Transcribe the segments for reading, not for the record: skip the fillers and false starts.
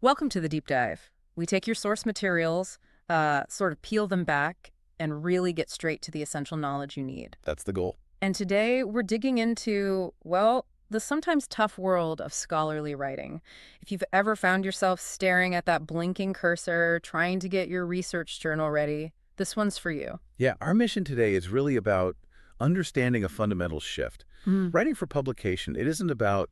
Welcome to the deep dive. We take your source materials, sort of peel them back, and really get straight to the essential knowledge you need. That's the goal. And today we're digging into, well, the sometimes tough world of scholarly writing. If you've ever found yourself staring at that blinking cursor, trying to get your research journal ready, this one's for you. Yeah, our mission today is really about understanding a fundamental shift. Writing for publication, it isn't about,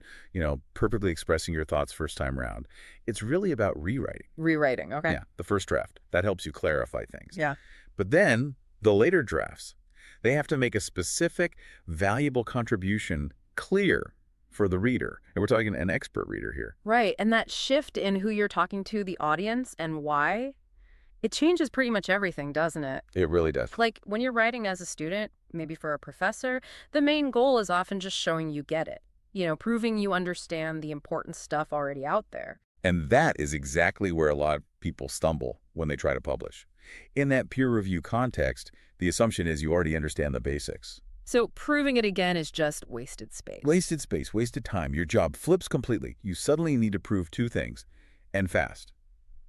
perfectly expressing your thoughts first time round. It's really about rewriting. Rewriting, okay. Yeah, the first draft. That helps you clarify things. Yeah. But then, the later drafts, they have to make a specific, valuable contribution clear for the reader. And we're talking an expert reader here. Right, and that shift in who you're talking to, the audience, and why, it changes pretty much everything, doesn't it? It really does. Like, when you're writing as a student, maybe for a professor, the main goal is often just showing you get it. Proving you understand the important stuff already out there. And that is exactly where a lot of people stumble when they try to publish. In that peer review context, the assumption is you already understand the basics. So proving it again is just wasted space. Wasted space, wasted time. Your job flips completely. You suddenly need to prove two things, and fast.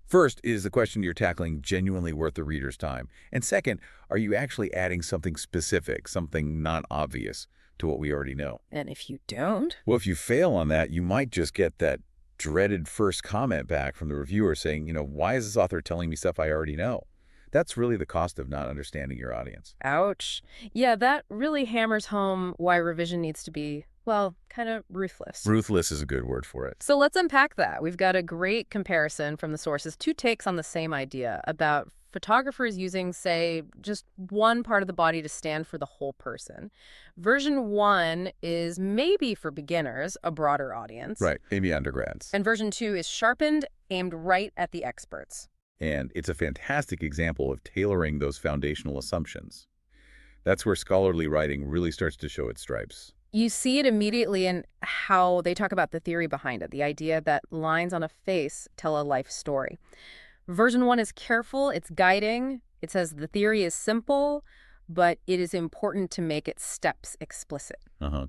First, is the question you're tackling genuinely worth the reader's time? And second, are you actually adding something specific, something not obvious to what we already know? And if you don't? Well, if you fail on that, you might just get that dreaded first comment back from the reviewer saying, why is this author telling me stuff I already know? That's really the cost of not understanding your audience. Ouch. Yeah, that really hammers home why revision needs to be, well, kind of ruthless. Ruthless is a good word for it. So let's unpack that. We've got a great comparison from the sources, two takes on the same idea about photographers using, say, just one part of the body to stand for the whole person. Version 1 is maybe for beginners, a broader audience. Right, maybe undergrads. And version 2 is sharpened, aimed right at the experts. And it's a fantastic example of tailoring those foundational assumptions. That's where scholarly writing really starts to show its stripes. You see it immediately in how they talk about the theory behind it, the idea that lines on a face tell a life story. Version 1 is careful, it's guiding. It says the theory is simple, but it is important to make its steps explicit.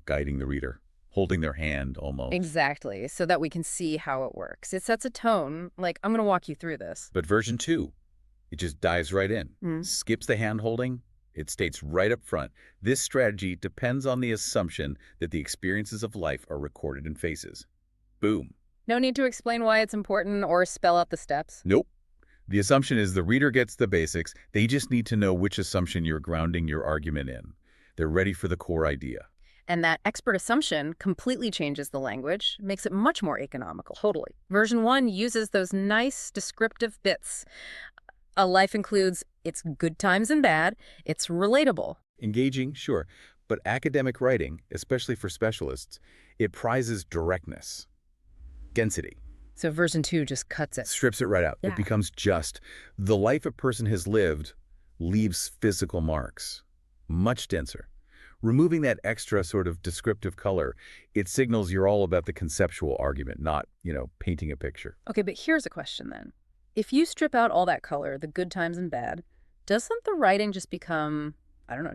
Guiding the reader, holding their hand almost. Exactly, so that we can see how it works. It sets a tone, like, I'm going to walk you through this. But version 2, it just dives right in, skips the hand-holding. It states right up front, this strategy depends on the assumption that the experiences of life are recorded in faces. Boom. No need to explain why it's important or spell out the steps. Nope. The assumption is the reader gets the basics. They just need to know which assumption you're grounding your argument in. They're ready for the core idea. And that expert assumption completely changes the language, makes it much more economical. Totally. Version 1 uses those nice descriptive bits. A life includes its good times and bad. It's relatable. Engaging, sure. But academic writing, especially for specialists, it prizes directness, density. So version 2 just cuts it. Strips it right out. Yeah. It becomes just. The life a person has lived leaves physical marks, much denser. Removing that extra sort of descriptive color, it signals you're all about the conceptual argument, not, painting a picture. Okay, but here's a question then. If you strip out all that color, the good times and bad, doesn't the writing just become,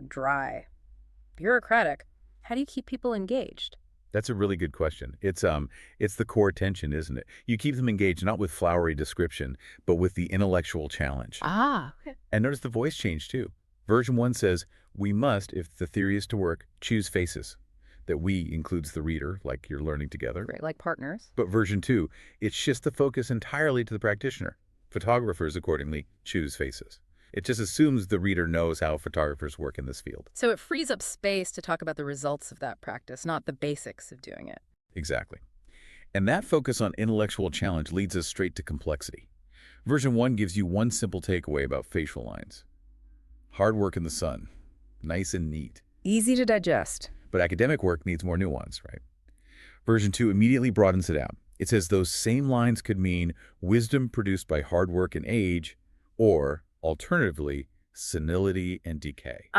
dry, bureaucratic? How do you keep people engaged? That's a really good question. It's the core tension, isn't it? You keep them engaged not with flowery description, but with the intellectual challenge. Okay. And notice the voice change too. Version 1 says, we must, if the theory is to work, choose faces. That we includes the reader, like you're learning together. Right, like partners. But version 2, it shifts the focus entirely to the practitioner. Photographers, accordingly, choose faces. It just assumes the reader knows how photographers work in this field. So it frees up space to talk about the results of that practice, not the basics of doing it. Exactly. And that focus on intellectual challenge leads us straight to complexity. Version 1 gives you one simple takeaway about facial lines. Hard work in the sun. Nice and neat. Easy to digest. But academic work needs more nuance, right? Version 2 immediately broadens it out. It says those same lines could mean wisdom produced by hard work and age, or, alternatively, senility and decay.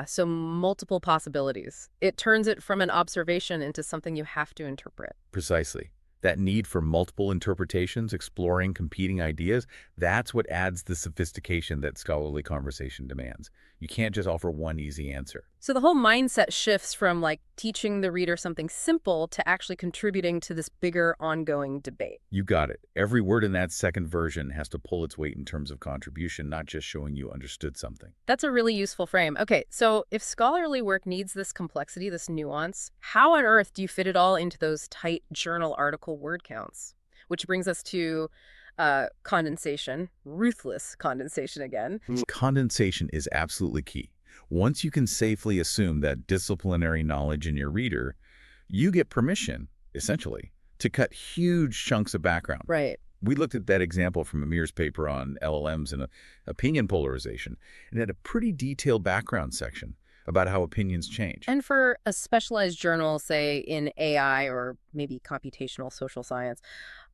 So multiple possibilities. It turns it from an observation into something you have to interpret. Precisely. That need for multiple interpretations, exploring competing ideas, that's what adds the sophistication that scholarly conversation demands. You can't just offer one easy answer. So the whole mindset shifts from like teaching the reader something simple to actually contributing to this bigger ongoing debate. You got it. Every word in that second version has to pull its weight in terms of contribution, not just showing you understood something. That's a really useful frame. Okay, so if scholarly work needs this complexity, this nuance, how on earth do you fit it all into those tight journal article word counts? Which brings us to condensation, ruthless condensation again. Condensation is absolutely key. Once you can safely assume that disciplinary knowledge in your reader, you get permission, essentially, to cut huge chunks of background. Right. We looked at that example from Amir's paper on LLMs and opinion polarization, and had a pretty detailed background section about how opinions change. And for a specialized journal, say in AI or maybe computational social science,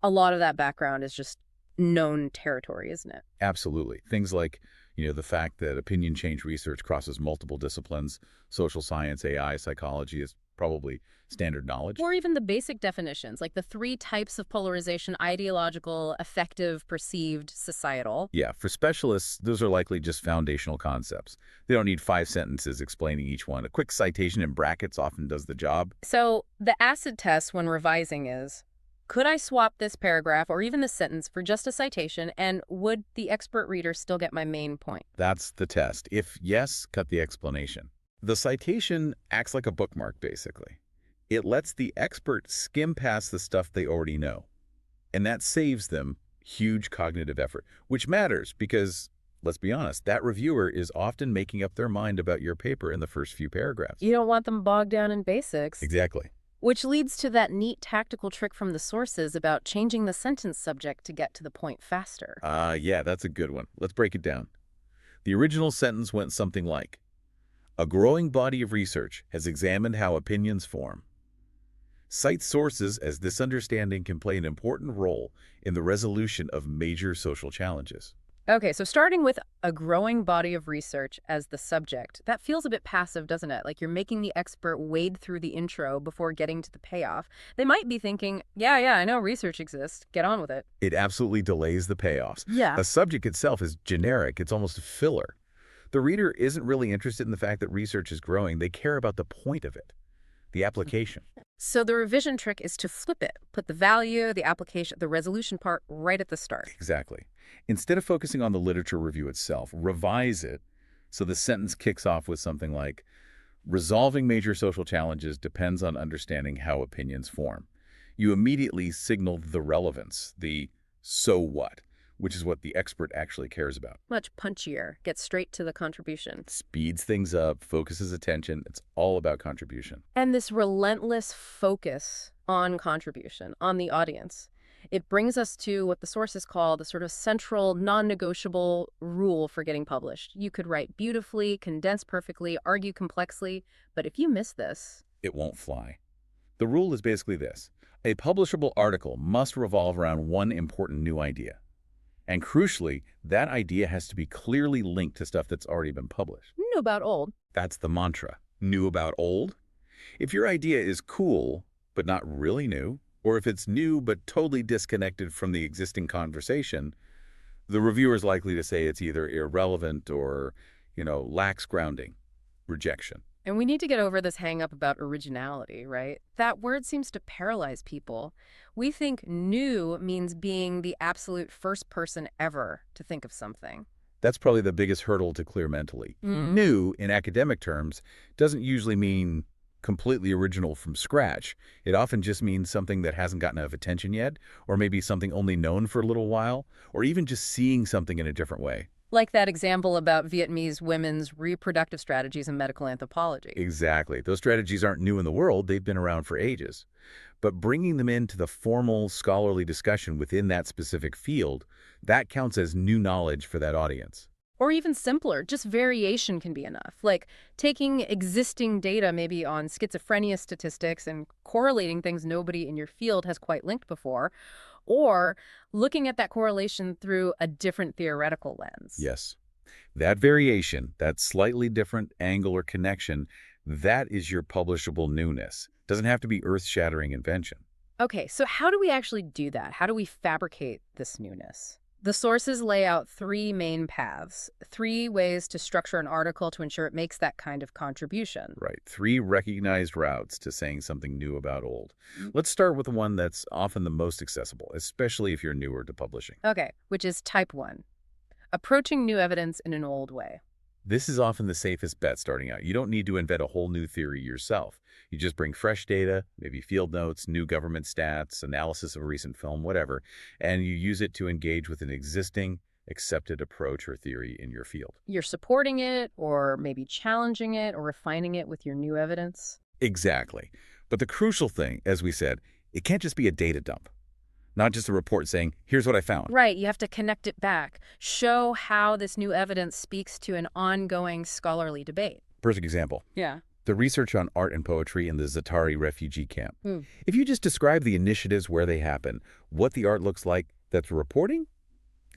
a lot of that background is just known territory, isn't it? Absolutely. Things like, the fact that opinion change research crosses multiple disciplines, social science, AI, psychology is probably standard knowledge. Or even the basic definitions, like the 3 types of polarization: ideological, affective, perceived, societal. Yeah, for specialists, those are likely just foundational concepts. They don't need 5 sentences explaining each one. A quick citation in brackets often does the job. So the acid test when revising is, could I swap this paragraph or even this sentence for just a citation, and would the expert reader still get my main point? That's the test. If yes, cut the explanation. The citation acts like a bookmark, basically. It lets the expert skim past the stuff they already know. And that saves them huge cognitive effort, which matters because, let's be honest, that reviewer is often making up their mind about your paper in the first few paragraphs. You don't want them bogged down in basics. Exactly. Which leads to that neat tactical trick from the sources about changing the sentence subject to get to the point faster. Yeah, that's a good one. Let's break it down. The original sentence went something like, a growing body of research has examined how opinions form. Cite sources as this understanding can play an important role in the resolution of major social challenges. Okay, so starting with a growing body of research as the subject, that feels a bit passive, doesn't it? Like you're making the expert wade through the intro before getting to the payoff. They might be thinking, yeah, I know research exists. Get on with it. It absolutely delays the payoffs. Yeah. A subject itself is generic. It's almost a filler. The reader isn't really interested in the fact that research is growing. They care about the point of it, the application. So the revision trick is to flip it. Put the value, the application, the resolution part right at the start. Exactly. Instead of focusing on the literature review itself, revise it so the sentence kicks off with something like, resolving major social challenges depends on understanding how opinions form. You immediately signal the relevance, the so what, which is what the expert actually cares about. Much punchier. Get straight to the contribution. Speeds things up, focuses attention. It's all about contribution. And this relentless focus on contribution, on the audience, it brings us to what the sources call the sort of central, non-negotiable rule for getting published. You could write beautifully, condense perfectly, argue complexly, but if you miss this, it won't fly. The rule is basically this. A publishable article must revolve around one important new idea. And crucially, that idea has to be clearly linked to stuff that's already been published. new about old. That's the mantra. New about old? If your idea is cool, but not really new, or if it's new but totally disconnected from the existing conversation, the reviewer is likely to say it's either irrelevant or, lacks grounding, rejection. And we need to get over this hang-up about originality, right? That word seems to paralyze people. We think new means being the absolute first person ever to think of something. That's probably the biggest hurdle to clear mentally. New, in academic terms, doesn't usually mean completely original from scratch. It often just means something that hasn't gotten enough attention yet, or maybe something only known for a little while, or even just seeing something in a different way. Like that example about Vietnamese women's reproductive strategies in medical anthropology. Exactly. Those strategies aren't new in the world. They've been around for ages. But bringing them into the formal scholarly discussion within that specific field, that counts as new knowledge for that audience. Or even simpler, just variation can be enough. Like taking existing data maybe on schizophrenia statistics and correlating things nobody in your field has quite linked before, or looking at that correlation through a different theoretical lens. Yes. That variation, that slightly different angle or connection, that is your publishable newness. Doesn't have to be earth-shattering invention. Okay, so how do we actually do that? How do we fabricate this newness? The sources lay out three main paths, three ways to structure an article to ensure it makes that kind of contribution. Right. Three recognized routes to saying something new about old. Let's start with the one that's often the most accessible, especially if you're newer to publishing. Okay, which is type 1, approaching new evidence in an old way. This is often the safest bet starting out. You don't need to invent a whole new theory yourself. You just bring fresh data, maybe field notes, new government stats, analysis of a recent film, whatever, and you use it to engage with an existing, accepted approach or theory in your field. You're supporting it, or maybe challenging it, or refining it with your new evidence. Exactly. But the crucial thing, as we said, it can't just be a data dump. Not just a report saying, here's what I found. Right, you have to connect it back. Show how this new evidence speaks to an ongoing scholarly debate. Perfect example. Yeah. The research on art and poetry in the Zatari refugee camp. Hmm. If you just describe the initiatives where they happen, what the art looks like, that's reporting?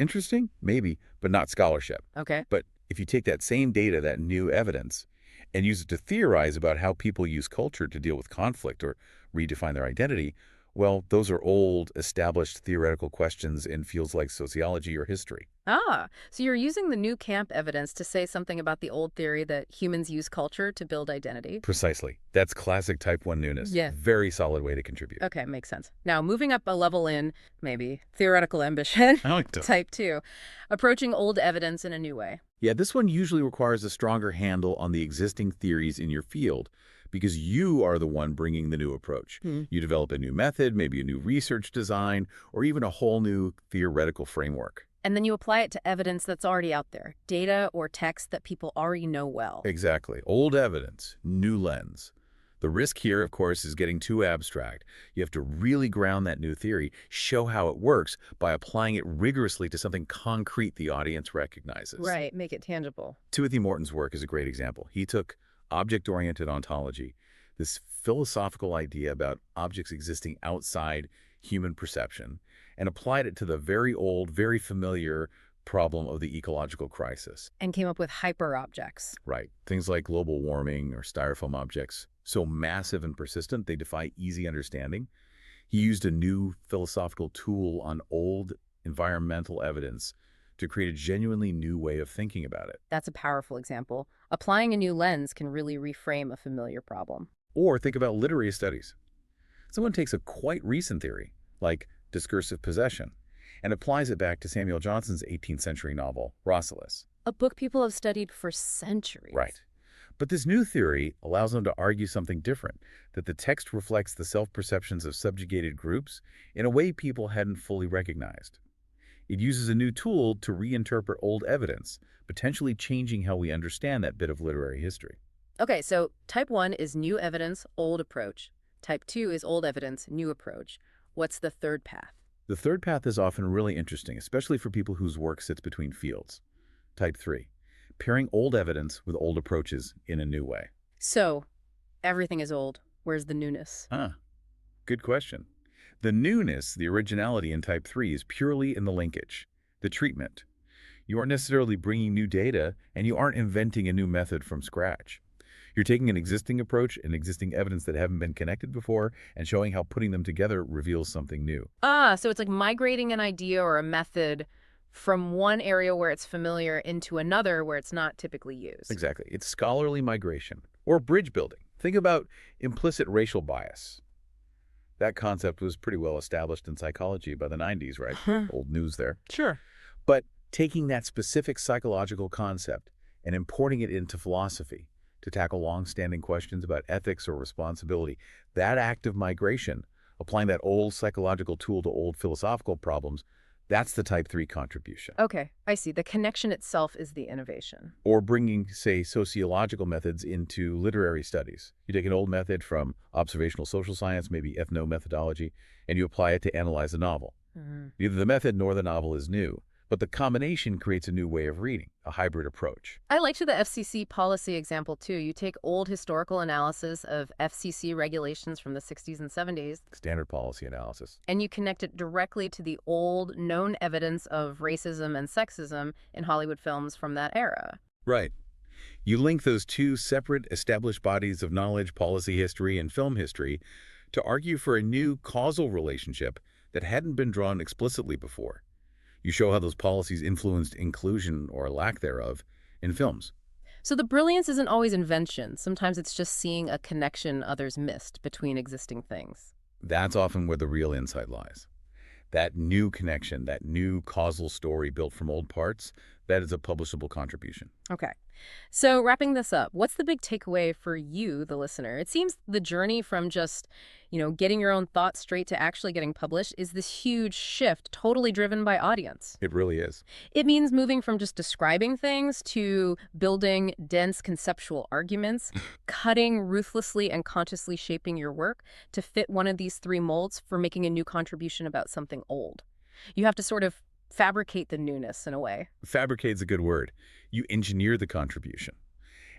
Interesting? Maybe, but not scholarship. Okay. But if you take that same data, that new evidence, and use it to theorize about how people use culture to deal with conflict or redefine their identity, well, those are old, established theoretical questions in fields like sociology or history. Ah, so you're using the new camp evidence to say something about the old theory that humans use culture to build identity? Precisely. That's classic type 1 newness. Yeah. Very solid way to contribute. Okay, makes sense. Now, moving up a level in, maybe, theoretical ambition, I like to. type 2, approaching old evidence in a new way. Yeah, this one usually requires a stronger handle on the existing theories in your field because you are the one bringing the new approach. You develop a new method, maybe a new research design, or even a whole new theoretical framework. And then you apply it to evidence that's already out there, data or text that people already know well. Exactly. Old evidence, new lens. The risk here, of course, is getting too abstract. You have to really ground that new theory, show how it works by applying it rigorously to something concrete the audience recognizes. Right, make it tangible. Timothy Morton's work is a great example. He took object-oriented ontology, this philosophical idea about objects existing outside human perception, and applied it to the very old, very familiar problem of the ecological crisis. And came up with hyper-objects. Right. Things like global warming or styrofoam objects, so massive and persistent they defy easy understanding. He used a new philosophical tool on old environmental evidence to create a genuinely new way of thinking about it. That's a powerful example. Applying a new lens can really reframe a familiar problem. Or think about literary studies. Someone takes a quite recent theory, like discursive possession, and applies it back to Samuel Johnson's 18th century novel, Rosalys. A book people have studied for centuries. Right. But this new theory allows them to argue something different, that the text reflects the self-perceptions of subjugated groups in a way people hadn't fully recognized. It uses a new tool to reinterpret old evidence, potentially changing how we understand that bit of literary history. Okay, so type 1 is new evidence, old approach. Type 2 is old evidence, new approach. What's the third path? The third path is often really interesting, especially for people whose work sits between fields. Type 3, pairing old evidence with old approaches in a new way. So, everything is old. Where's the newness? Good question. The newness, the originality in type 3 is purely in the linkage, the treatment. You aren't necessarily bringing new data, and you aren't inventing a new method from scratch. You're taking an existing approach and existing evidence that haven't been connected before and showing how putting them together reveals something new. So it's like migrating an idea or a method from one area where it's familiar into another where it's not typically used. Exactly. It's scholarly migration or bridge building. Think about implicit racial bias. That concept was pretty well established in psychology by the 90s, right? Old news there. Sure. But taking that specific psychological concept and importing it into philosophy to tackle long-standing questions about ethics or responsibility, that act of migration, applying that old psychological tool to old philosophical problems, that's the type 3 contribution. Okay, I see. The connection itself is the innovation. Or bringing, say, sociological methods into literary studies. You take an old method from observational social science, maybe ethnomethodology, and you apply it to analyze a novel. Neither the method nor the novel is new, but the combination creates a new way of reading, a hybrid approach. I liked the FCC policy example, too. You take old historical analysis of FCC regulations from the 60s and 70s. Standard policy analysis. And you connect it directly to the old known evidence of racism and sexism in Hollywood films from that era. Right. You link those two separate established bodies of knowledge, policy history, and film history to argue for a new causal relationship that hadn't been drawn explicitly before. You show how those policies influenced inclusion or lack thereof in films. So the brilliance isn't always invention. Sometimes it's just seeing a connection others missed between existing things. That's often where the real insight lies. That new connection, that new causal story built from old parts, that is a publishable contribution. Okay. So wrapping this up, what's the big takeaway for you, the listener? It seems the journey from just, getting your own thoughts straight to actually getting published is this huge shift, totally driven by audience. It really is. It means moving from just describing things to building dense conceptual arguments, cutting ruthlessly and consciously shaping your work to fit one of these three molds for making a new contribution about something old. You have to sort of fabricate the newness in a way. Fabricate's a good word. You engineer the contribution.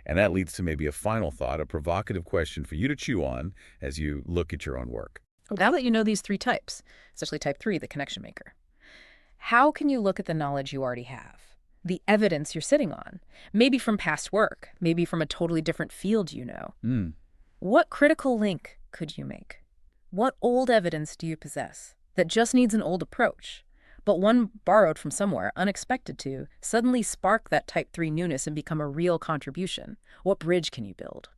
And that leads to maybe a final thought, a provocative question for you to chew on as you look at your own work. Now that you know these three types, especially type 3, the connection maker, how can you look at the knowledge you already have? The evidence you're sitting on, maybe from past work, maybe from a totally different field you know. What critical link could you make? What old evidence do you possess that just needs an old approach, but one borrowed from somewhere, unexpected to, suddenly spark that type 3 newness and become a real contribution? What bridge can you build?